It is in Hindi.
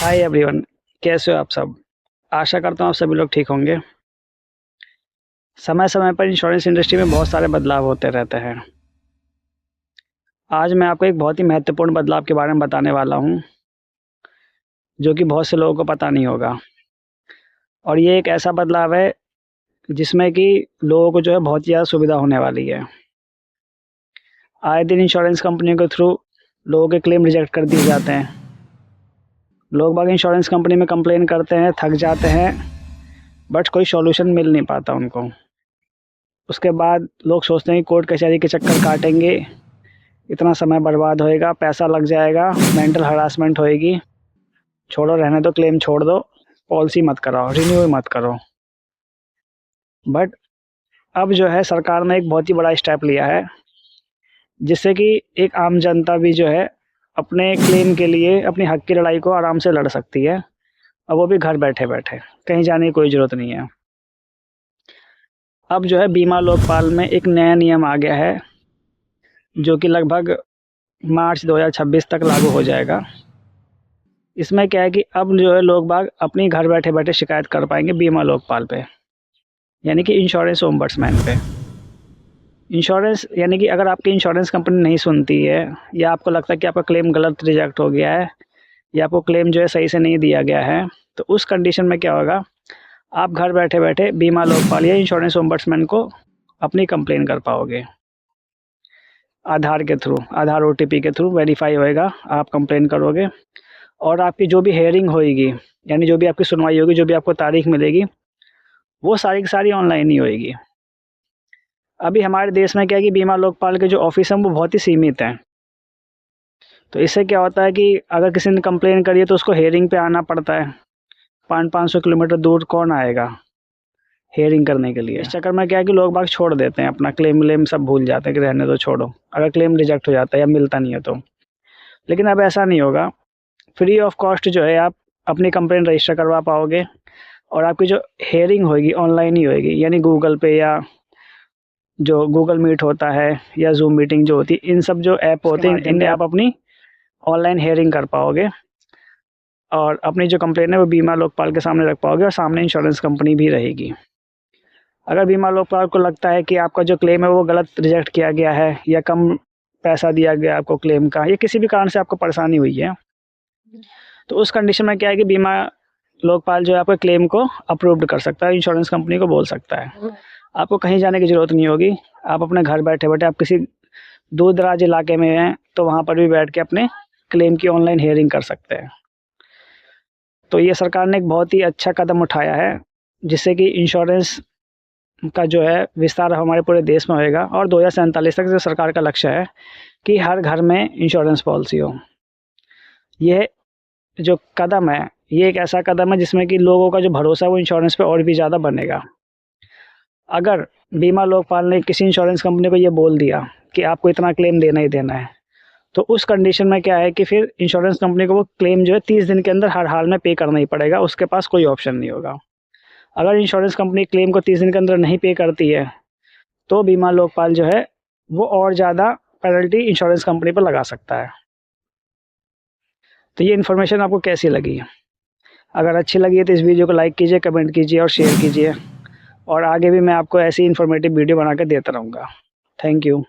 हाय एवरीवन, कैसे हो आप सब। आशा करता हूँ आप सभी लोग ठीक होंगे। समय समय पर इंश्योरेंस इंडस्ट्री में बहुत सारे बदलाव होते रहते हैं। आज मैं आपको एक बहुत ही महत्वपूर्ण बदलाव के बारे में बताने वाला हूँ, जो कि बहुत से लोगों को पता नहीं होगा। और ये एक ऐसा बदलाव है जिसमें कि लोगों को जो है बहुत ज़्यादा सुविधा होने वाली है। आए दिन इंश्योरेंस कंपनियों के थ्रू लोगों के क्लेम रिजेक्ट कर दिए जाते हैं। लोग बाग इंश्योरेंस कंपनी में कंप्लेन करते हैं, थक जाते हैं, बट कोई सॉल्यूशन मिल नहीं पाता उनको। उसके बाद लोग सोचते हैं कि कोर्ट कचहरी के चक्कर काटेंगे, इतना समय बर्बाद होएगा, पैसा लग जाएगा, मेंटल हरासमेंट होएगी, छोड़ो, रहने दो, क्लेम छोड़ दो, पॉलिसी मत कराओ, रिन्यू मत करो। बट अब जो है सरकार ने एक बहुत ही बड़ा स्टेप लिया है, जिससे कि एक आम जनता भी जो है अपने क्लेम के लिए अपनी हक की लड़ाई को आराम से लड़ सकती है, और वो भी घर बैठे बैठे, कहीं जाने की कोई ज़रूरत नहीं है। अब जो है बीमा लोकपाल में एक नया नियम आ गया है, जो कि लगभग मार्च 2026 तक लागू हो जाएगा। इसमें क्या है कि अब जो है लोग बाग अपनी घर बैठे बैठे शिकायत कर पाएंगे बीमा लोकपाल पे, यानी कि इंश्योरेंस ओम्बड्समैन पे। इंश्योरेंस यानी कि अगर आपकी इंश्योरेंस कंपनी नहीं सुनती है, या आपको लगता है कि आपका क्लेम गलत रिजेक्ट हो गया है, या आपको क्लेम जो है सही से नहीं दिया गया है, तो उस कंडीशन में क्या होगा, आप घर बैठे बैठे बीमा लोकपाल या इंश्योरेंस ओम्बड्समैन को अपनी कंप्लेन कर पाओगे। आधार के थ्रू, आधार OTP के थ्रू वेरीफाई होएगा, आप कंप्लेन करोगे, और आपकी जो भी हेयरिंग होएगी, यानी जो भी आपकी सुनवाई होगी, जो भी आपको तारीख मिलेगी, वो सारी की सारी ऑनलाइन ही होएगी। अभी हमारे देश में क्या है कि बीमा लोकपाल के जो ऑफिस हैं वो बहुत ही सीमित हैं। तो इससे क्या होता है कि अगर किसी ने कंप्लेन करी है तो उसको हेयरिंग पे आना पड़ता है। 500 किलोमीटर दूर कौन आएगा हेयरिंग करने के लिए। इस चक्कर में क्या है कि लोग बाग छोड़ देते हैं, अपना क्लेम सब भूल जाते हैं कि रहने दो, छोड़ो, अगर क्लेम रिजेक्ट हो जाता है या मिलता नहीं है तो। लेकिन अब ऐसा नहीं होगा। फ्री ऑफ कॉस्ट जो है आप अपनी कंप्लेन रजिस्टर करवा पाओगे, और आपकी जो हेयरिंग होगी ऑनलाइन ही होगी, यानी गूगल पे या जो गूगल मीट होता है या जूम मीटिंग जो होती है, इन सब जो ऐप होते हैं इनमें आप अपनी ऑनलाइन हेयरिंग कर पाओगे, और अपनी जो कंप्लेन है वो बीमा लोकपाल के सामने रख पाओगे, और सामने इंश्योरेंस कंपनी भी रहेगी। अगर बीमा लोकपाल को लगता है कि आपका जो क्लेम है वो गलत रिजेक्ट किया गया है, या कम पैसा दिया गया आपको क्लेम का, या किसी भी कारण से आपको परेशानी हुई है, तो उस कंडीशन में क्या है कि बीमा लोकपाल जो है आपके क्लेम को अप्रूव्ड कर सकता है, इंश्योरेंस कंपनी को बोल सकता है। आपको कहीं जाने की ज़रूरत नहीं होगी, आप अपने घर बैठे बैठे, आप किसी दूर दराज इलाके में हैं तो वहाँ पर भी बैठ के अपने क्लेम की ऑनलाइन हेयरिंग कर सकते हैं। तो ये सरकार ने एक बहुत ही अच्छा कदम उठाया है, जिससे कि इंश्योरेंस का जो है विस्तार हमारे पूरे देश में होएगा, और 2047 तक जो सरकार का लक्ष्य है कि हर घर में इंश्योरेंस पॉलिसी हो। ये जो कदम है, ये एक ऐसा कदम है जिसमें कि लोगों का जो भरोसा है वो इंश्योरेंस पे और भी ज़्यादा बनेगा। अगर बीमा लोकपाल ने किसी इंश्योरेंस कंपनी को ये बोल दिया कि आपको इतना क्लेम देना ही देना है, तो उस कंडीशन में क्या है कि फिर इंश्योरेंस कंपनी को वो क्लेम जो है 30 दिन के अंदर हर हाल में पे करना ही पड़ेगा, उसके पास कोई ऑप्शन नहीं होगा। अगर इंश्योरेंस कंपनी क्लेम को 30 दिन के अंदर नहीं पे करती है, तो बीमा लोकपाल जो है वो और ज़्यादा पेनल्टी इंश्योरेंस कंपनी पर लगा सकता है। तो ये इन्फॉर्मेशन आपको कैसी लगी? अगर अच्छी लगी है तो इस वीडियो को लाइक कीजिए, कमेंट कीजिए और शेयर कीजिए, और आगे भी मैं आपको ऐसी इन्फॉर्मेटिव वीडियो बना के देता रहूँगा। Thank you.